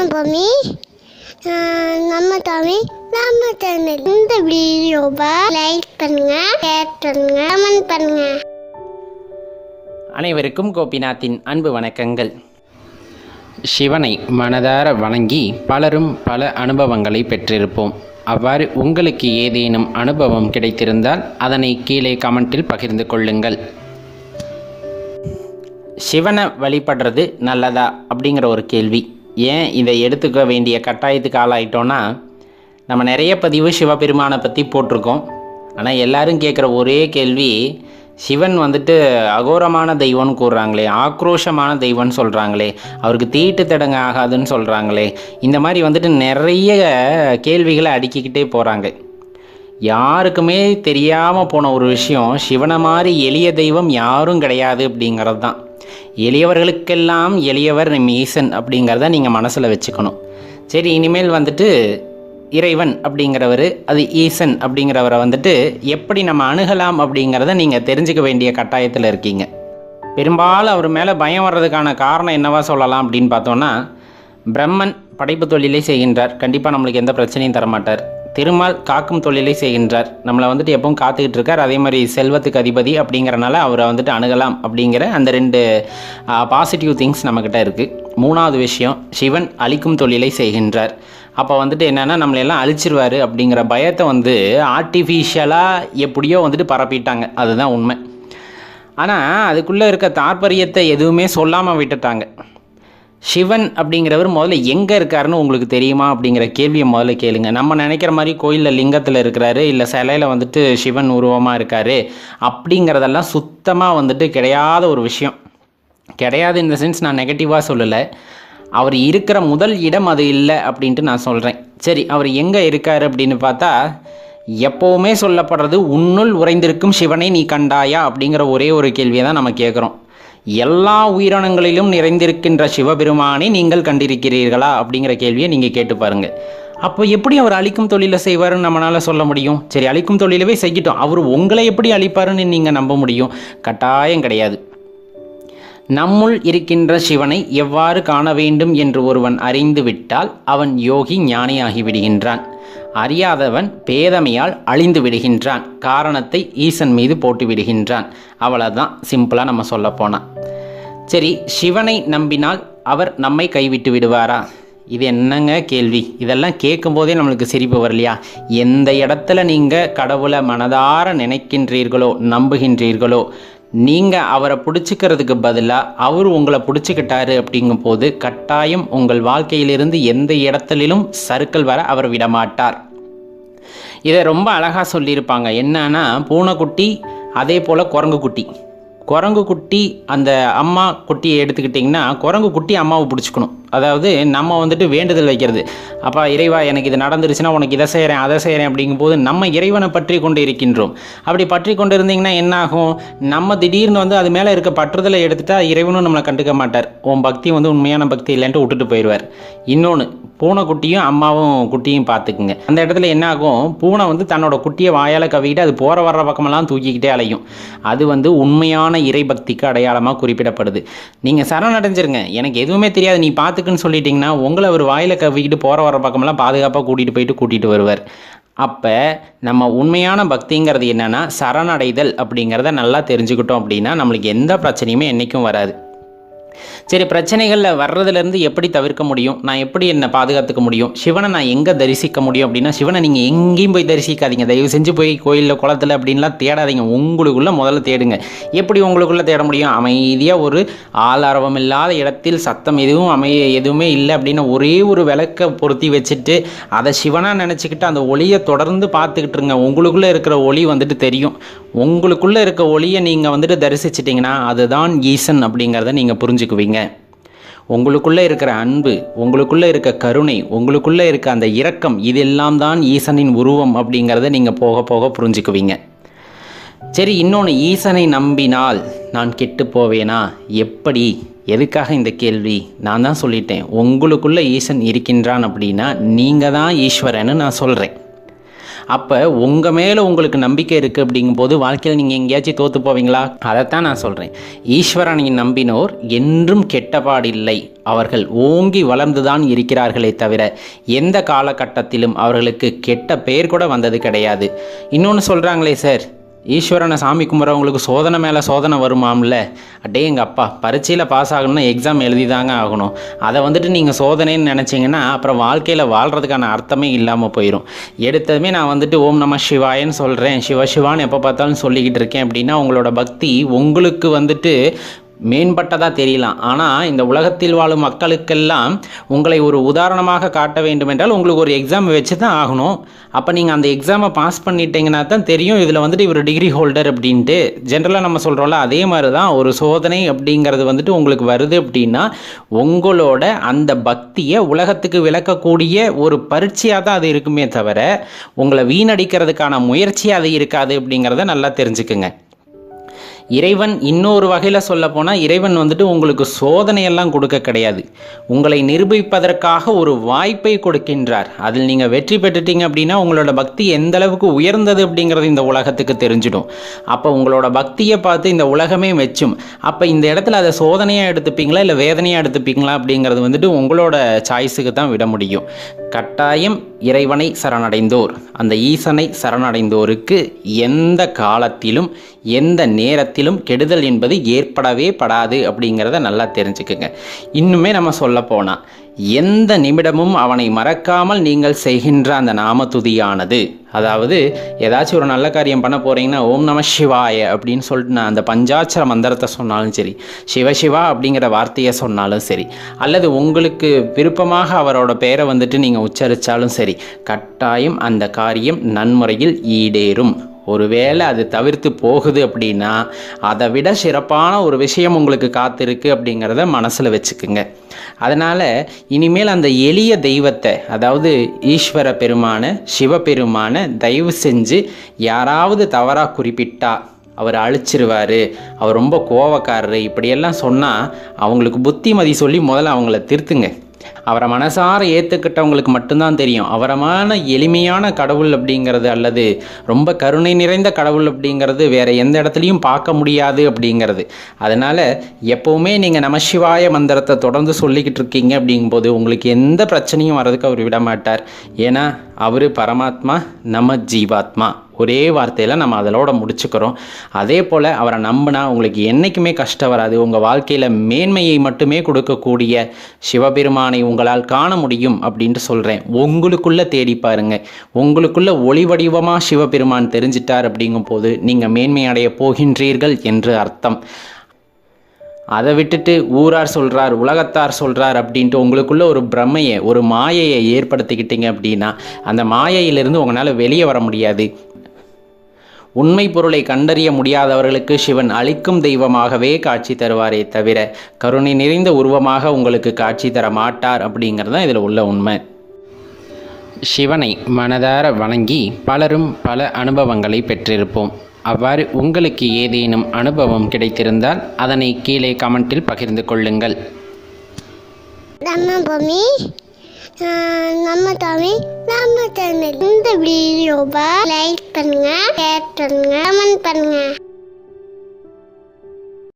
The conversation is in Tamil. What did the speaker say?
நான் பொம்மி. நம்ம தமிழ் நம்ம சேனல். இந்த வீடியோவை லைக் பண்ணுங்க, ஷேர் பண்ணுங்க, கமெண்ட் பண்ணுங்க. அனைவருக்கும் கோபிநாத்தின் அன்பு வணக்கங்கள். சிவனை மனதார வணங்கி பலரும் பல அனுபவங்களை பெற்றிருப்போம். அவ்வாறு உங்களுக்கு ஏதேனும் அனுபவம் கிடைத்திருந்தால் அதனை கீழே கமெண்டில் பகிர்ந்து கொள்ளுங்கள். சிவனை வழிபடுறது நல்லதா அப்படிங்கிற ஒரு கேள்வி. ஏன் இதை எடுத்துக்க வேண்டிய கட்டாயத்துக்கு ஆளாயிட்டோன்னா, நம்ம நிறைய பதிவு சிவபெருமானை பற்றி போட்டிருக்கோம். ஆனால் எல்லாரும் கேட்குற ஒரே கேள்வி, சிவன் அகோரமான தெய்வம்னு கூறுறாங்களே, ஆக்ரோஷமான தெய்வம்னு சொல்கிறாங்களே, அவருக்கு தீட்டு தடங்க ஆகாதுன்னு சொல்கிறாங்களே, இந்த மாதிரி நிறைய கேள்விகளை அடுக்கிக்கிட்டே போகிறாங்க. யாருக்குமே தெரியாமல் போன ஒரு விஷயம், சிவனை மாதிரி எளிய தெய்வம் யாரும் கிடையாது அப்படிங்கிறது தான். எளியவர்களுக்கெல்லாம் எளியவர் ஈசன் அப்படிங்கிறத நீங்கள் மனசில் வச்சுக்கணும். சரி, இனிமேல் இறைவன் அப்படிங்கிறவர், அது ஈசன் அப்படிங்கிறவரை எப்படி நம்ம அணுகலாம் அப்படிங்கிறத நீங்கள் தெரிஞ்சுக்க வேண்டிய கட்டாயத்தில் இருக்கீங்க. பெரும்பாலும் அவர் மேலே பயம் வர்றதுக்கான காரணம் என்னவா சொல்லலாம் அப்படின்னு பார்த்தோன்னா, பிரம்மன் படைப்பு தொழிலை செய்கின்றார், கண்டிப்பாக நம்மளுக்கு எந்த பிரச்சனையும் தரமாட்டார். திருமால் காக்கும் தொழிலை செய்கின்றார், நம்மளை எப்பவும் காத்துக்கிட்டு இருக்கார். அதே மாதிரி செல்வத்துக்கு அதிபதி அப்படிங்கிறனால அவரை அணுகலாம் அப்படிங்கிற அந்த ரெண்டு பாசிட்டிவ் திங்ஸ் நம்மக்கிட்ட இருக்குது. மூணாவது விஷயம், சிவன் அழிக்கும் தொழிலை செய்கின்றார். அப்போ என்னென்னா நம்மளையெல்லாம் அழிச்சிருவார் அப்படிங்கிற பயத்தை ஆர்டிஃபிஷியலாக எப்படியோ பரப்பிட்டாங்க. அதுதான் உண்மை. ஆனால் அதுக்குள்ளே இருக்க தாற்பயத்தை எதுவுமே சொல்லாமல் விட்டுட்டாங்க. சிவன் அப்படிங்கிறவர் முதல்ல எங்கே இருக்காருன்னு உங்களுக்கு தெரியுமா அப்படிங்கிற கேள்வியை முதல்ல கேளுங்க. நம்ம நினைக்கிற மாதிரி கோயிலில் லிங்கத்தில் இருக்கிறாரு, இல்லை சிலையில் சிவன் உருவமாக இருக்கார் அப்படிங்கிறதெல்லாம் சுத்தமாக கிடையாத ஒரு விஷயம். கிடையாது இந்த சென்ஸ் நான் நெகட்டிவாக சொல்லலை. அவர் இருக்கிற முதல் இடம் அது இல்லை அப்படின்ட்டு நான் சொல்கிறேன். சரி, அவர் எங்கே இருக்கார் அப்படின்னு பார்த்தா, எப்போவுமே சொல்லப்படுறது, உன்னுள் உறைந்திருக்கும் சிவனை நீ கண்டாயா அப்படிங்கிற ஒரே ஒரு கேள்வியை தான் நம்ம கேட்குறோம். எல்லா உயிரினங்களிலும் நிறைந்திருக்கின்ற சிவபெருமானை நீங்கள் கண்டிருக்கிறீர்களா அப்படிங்கிற கேள்வியை நீங்கள் கேட்டு பாருங்கள். அப்போ எப்படி அவர் அழிக்கும் தொழிலை செய்வாருன்னு நம்மளால் சொல்ல முடியும்? சரி, அழிக்கும் தொழிலவே செய்யட்டும், அவர் உங்களை எப்படி அழிப்பாருன்னு நீங்கள் நம்ப முடியும்? கட்டாயம் கிடையாது. நம்முள் இருக்கின்ற சிவனை எவ்வாறு காண வேண்டும் என்று ஒருவன் அறிந்து விட்டால் அவன் யோகி ஞானியாகி விடுகின்றான். அறியாதவன் பேதமையால் அழிந்து விடுகின்றான். காரணத்தை ஈசன் மீது போட்டு விடுகின்றான். அவ்வளோதான், சிம்பிளாக நம்ம சொல்ல போனால். சரி, சிவனை நம்பினால் அவர் நம்மை கைவிட்டு விடுவாரா? இது என்னங்க கேள்வி? இதெல்லாம் கேட்கும்போதே நம்மளுக்கு சிரிப்பு வரலையா? எந்த இடத்துல நீங்கள் கடவுளை மனதார நினைக்கின்றீர்களோ, நம்புகின்றீர்களோ, நீங்கள் அவரை பிடிச்சிக்கிறதுக்கு பதிலாக அவர் உங்களை பிடிச்சிக்கிட்டாரு அப்படிங்கும் போது கட்டாயம் உங்கள் வாழ்க்கையிலிருந்து எந்த இடத்துலிலும் சறுக்கல் வர அவர் விடமாட்டார். இதை ரொம்ப அழகாக சொல்லியிருப்பாங்க. என்னன்னா, பூனைக்குட்டி அதே போல் குரங்கு குட்டி அந்த அம்மா குட்டியை எடுத்துக்கிட்டிங்கன்னா, குரங்கு குட்டி அம்மாவை பிடிச்சிக்கணும். அதாவது நம்ம வேண்டுதல் வைக்கிறது, அப்பா இறைவா எனக்கு இது நடந்துருச்சுன்னா உனக்கு இதை செய்கிறேன் அதை செய்கிறேன் அப்படிங்கும்போது நம்ம இறைவனை பற்றி கொண்டு இருக்கின்றோம். அப்படி பற்றி கொண்டு இருந்தீங்கன்னா என்ன ஆகும்? நம்ம திடீர்னு அது மேலே இருக்க பற்றுதலை எடுத்துட்டா இறைவனும் நம்மளை கண்டுக்க மாட்டார். உன் பக்தி உண்மையான பக்தி இல்லைன்ட்டு விட்டுட்டு போயிடுவார். இன்னொன்று, பூனைக்குட்டியும் அம்மாவும் குட்டியும் பார்த்துக்குங்க. அந்த இடத்துல என்ன ஆகும்? பூனை தன்னோட குட்டியை வாயால் கவிக்கிட்டு அது போகிற வர்ற பக்கமெல்லாம் தூக்கிக்கிட்டே அலையும். அது உண்மையான இறை பக்திக்கு அடையாளமாக குறிப்பிடப்படுது. நீங்கள் சரணடைஞ்சிருங்க, எனக்கு எதுவுமே தெரியாது நீ பார்த்துக்குன்னு சொல்லிட்டீங்கன்னா உங்களை அவர் வாயில கவிக்கிட்டு போகிற வர பக்கமெல்லாம் பாதுகாப்பாக கூட்டிகிட்டு வருவார். அப்போ நம்ம உண்மையான பக்திங்கிறது என்னென்னா சரணடைதல் அப்படிங்கிறத நல்லா தெரிஞ்சுக்கிட்டோம் அப்படின்னா நம்மளுக்கு எந்த பிரச்சனையுமே என்றைக்கும் வராது. சரி, பிரச்சனைகளில் வர்றதுலேருந்து எப்படி தவிர்க்க முடியும்? நான் எப்படி என்னை பாதுகாத்துக்க முடியும்? சிவனை நான் எங்கே தரிசிக்க முடியும் அப்படின்னா, சிவனை நீங்கள் எங்கேயும் போய் தரிசிக்காதீங்க. தயவு செஞ்சு போய் கோயிலில் குளத்தில் அப்படின்லாம் தேடாதீங்க. உங்களுக்குள்ளே முதல்ல தேடுங்க. எப்படி உங்களுக்குள்ளே தேட முடியும்? அமைதியாக ஒரு ஆளாரவம் இல்லாத இடத்தில் சத்தம் எதுவுமே இல்லை அப்படின்னா ஒரே ஒரு விளக்கை பொருத்தி வச்சுட்டு அதை சிவனாக நினச்சிக்கிட்டு அந்த ஒளியை தொடர்ந்து பார்த்துக்கிட்டு இருங்க. உங்களுக்குள்ளே இருக்கிற ஒளி தெரியும். உங்களுக்குள்ளே இருக்க ஒளியை நீங்கள் தரிசிச்சிட்டிங்கன்னா அதுதான் ஈசன் அப்படிங்கிறத நீங்கள் புரிஞ்சுக்குவீங்க. உங்களுக்குள்ளே இருக்கிற அன்பு, உங்களுக்குள்ளே இருக்க கருணை, உங்களுக்குள்ளே இருக்க அந்த இரக்கம், இதெல்லாம் தான் ஈசனின் உருவம் அப்படிங்கிறத நீங்கள் போக போக புரிஞ்சுக்குவீங்க. சரி, இன்னொன்று, ஈசனை நம்பினால் நான் கெட்டு போவேனா? எப்படி? எதுக்காக இந்த கேள்வி? நான் தான் சொல்லிட்டேன், உங்களுக்குள்ளே ஈசன் இருக்கின்றான் அப்படின்னா நீங்கள் தான் ஈஸ்வரன்னு நான் சொல்கிறேன். அப்போ உங்கள் மேலே உங்களுக்கு நம்பிக்கை இருக்குது அப்படிங்கும்போது வாழ்க்கையில் நீங்கள் எங்கேயாச்சும் தோற்று போவீங்களா? அதைத்தான் நான் சொல்கிறேன். ஈஸ்வரனை நம்பினோர் என்றும் கெட்டபாடில்லை, அவர்கள் ஓங்கி வளர்ந்துதான் இருக்கிறார்களே தவிர எந்த காலகட்டத்திலும் அவர்களுக்கு கெட்ட பெயர் கூட வந்தது கிடையாது. இன்னொன்று சொல்கிறாங்களே சார், ஈஸ்வரனை சாமி கும்பிட்றவங்களுக்கு சோதனை மேலே சோதனை வருமாம்ல. அடே எங்கள் அப்பா, பரீட்சையில் பாஸ் ஆகணும்னா எக்ஸாம் எழுதி தாங்க ஆகணும். அதை வந்துட்டு நீங்கள் சோதனைன்னு நினச்சிங்கன்னா அப்புறம் வாழ்க்கையில் வாழ்கிறதுக்கான அர்த்தமே இல்லாமல் போயிடும். எடுத்ததுமே நான் வந்துட்டு ஓம் நம சிவாயன்னு சொல்கிறேன், சிவசிவான்னு எப்போ பார்த்தாலும் சொல்லிக்கிட்டு இருக்கேன் அப்படின்னா உங்களோட பக்தி உங்களுக்கு வந்துட்டு மேம்பட்டதாக தெரியலாம். ஆனால் இந்த உலகத்தில் வாழும் மக்களுக்கெல்லாம் உங்களை ஒரு உதாரணமாக காட்ட வேண்டும் என்றால் உங்களுக்கு ஒரு எக்ஸாம் வச்சு தான் ஆகணும். அப்போ நீங்கள் அந்த எக்ஸாமை பாஸ் பண்ணிட்டீங்கன்னா தான் தெரியும் இதில் வந்துட்டு இவர் டிகிரி ஹோல்டர் அப்படின்ட்டு. ஜென்ரலாக நம்ம சொல்கிறோம்ல, அதே மாதிரி தான் ஒரு சோதனை அப்படிங்கிறது வந்துட்டு உங்களுக்கு வருது அப்படின்னா உங்களோட அந்த பக்தியை உலகத்துக்கு விளக்கக்கூடிய ஒரு பரீட்சையாக தான் அது இருக்குமே தவிர உங்களை வீணடிக்கிறதுக்கான முயற்சியாக அது இருக்காது அப்படிங்கிறத நல்லா தெரிஞ்சுக்குங்க. இறைவன் இன்னொரு வகையில் சொல்ல போனால் இறைவன் வந்துட்டு உங்களுக்கு சோதனையெல்லாம் கொடுக்க கிடையாது, உங்களை நிரூபிப்பதற்காக ஒரு வாய்ப்பை கொடுக்கின்றார். அதில் நீங்கள் வெற்றி பெற்றுட்டீங்க அப்படின்னா உங்களோட பக்தி எந்த அளவுக்கு உயர்ந்தது அப்படிங்கிறது இந்த உலகத்துக்கு தெரிஞ்சிடும். அப்போ உங்களோட பக்தியை பார்த்து இந்த உலகமே மெச்சும். அப்போ இந்த இடத்துல அதை சோதனையாக எடுத்துப்பீங்களா இல்லை வேதனையாக எடுத்துப்பீங்களா அப்படிங்கிறது வந்துட்டு உங்களோட சாய்ஸுக்கு தான் விட முடியும். கட்டாயம் இறைவனை சரணடைந்தோர், அந்த ஈசனை சரணடைந்தோருக்கு எந்த காலத்திலும் எந்த நேரத்திலும் கெடுதல் என்பது ஏற்படவே படாது அப்படிங்கிறத நல்லா தெரிஞ்சுக்குங்க. இன்னுமே நம்ம சொல்ல போனால் எந்த நிமிடமும் அவனை மறக்காமல் நீங்கள் செய்கின்ற அந்த நாமதுதியானது, அதாவது ஏதாச்சும் ஒரு நல்ல காரியம் பண்ண போகிறீங்கன்னா ஓம் நம சிவாய அப்படின்னு சொல்லிட்டு நான் அந்த பஞ்சாட்சர மந்திரத்தை சொன்னாலும் சரி, சிவசிவா அப்படிங்கிற வார்த்தையை சொன்னாலும் சரி, அல்லது உங்களுக்கு விருப்பமாக அவரோட பெயரை வந்துட்டு நீங்கள் உச்சரித்தாலும் சரி, கட்டாயம் அந்த காரியம் நன்முறையில் ஈடேறும். ஒருவேளை அது தவிர்த்து போகுது அப்படின்னா அதை விட சிறப்பான ஒரு விஷயம் உங்களுக்கு காத்திருக்கு அப்படிங்கிறத மனசில் வச்சுக்குங்க. அதனால் இனிமேல் அந்த எளிய தெய்வத்தை, அதாவது ஈஸ்வர பெருமான சிவபெருமான தயவு செஞ்சு யாராவது தவறாக குறிப்பிட்டா அவர் அழிச்சிருவார், அவர் ரொம்ப கோவக்காரரு இப்படியெல்லாம் சொன்னால் அவங்களுக்கு புத்திமதி சொல்லி முதல்ல அவங்கள திருத்துங்க. அவரை மனசார ஏற்றுக்கிட்டவங்களுக்கு மட்டும்தான் தெரியும் அவரமான எளிமையான கடவுள் அப்படிங்கிறது, அல்லது ரொம்ப கருணை நிறைந்த கடவுள் அப்படிங்கிறது வேறு எந்த இடத்துலையும் பார்க்க முடியாது அப்படிங்கிறது. அதனால் எப்போவுமே நீங்கள் நமசிவாய மந்திரத்தை தொடர்ந்து சொல்லிக்கிட்டு இருக்கீங்க அப்படிங்கும்போது உங்களுக்கு எந்த பிரச்சனையும் வர்றதுக்கு அவர் விட மாட்டார். ஏன்னா அவர் பரமாத்மா, நம்ம ஜீவாத்மா. ஒரே வார்த்தையில் நம்ம அதோட முடிச்சுக்கிறோம். அதே போல் அவரை நம்பினா உங்களுக்கு என்றைக்குமே கஷ்டம் வராது. உங்கள் வாழ்க்கையில் மேன்மையை மட்டுமே கொடுக்கக்கூடிய சிவபெருமானை உங்களால் காண முடியும் அப்படின்ட்டு சொல்கிறேன். உங்களுக்குள்ளே தேடி பாருங்க. உங்களுக்குள்ள ஒளி வடிவமாக சிவபெருமான் தெரிஞ்சிட்டார் அப்படிங்கும் போது நீங்கள் மேன்மையடைய போகின்றீர்கள் என்று அர்த்தம். அதை விட்டுட்டு ஊரார் சொல்கிறார், உலகத்தார் சொல்கிறார் அப்படின்ட்டு உங்களுக்குள்ள ஒரு பிரமையை, ஒரு மாயையை ஏற்படுத்திக்கிட்டீங்க அப்படின்னா அந்த மாயையிலிருந்து உங்களால் வெளியே வர முடியாது. உண்மை பொருளை கண்டறிய முடியாதவர்களுக்கு சிவன் அளிக்கும் தெய்வமாகவே காட்சி தருவாரே தவிர கருணை நிறைந்த உருவமாக உங்களுக்கு காட்சி தர மாட்டார் அப்படிங்கிறது தான் இதில் உள்ள உண்மை. சிவனை மனதார வணங்கி பலரும் பல அனுபவங்களை பெற்றிருப்போம். அவ்வாறு உங்களுக்கு ஏதேனும் அனுபவம் கிடைத்திருந்தால் அதனை கீழே கமெண்டில் பகிர்ந்து கொள்ளுங்கள். நம்ம தமிழ் நம்ம சேனல். இந்த வீடியோவை லைக் பண்ணுங்க, ஷேர் பண்ணுங்க, கமெண்ட் பண்ணுங்க.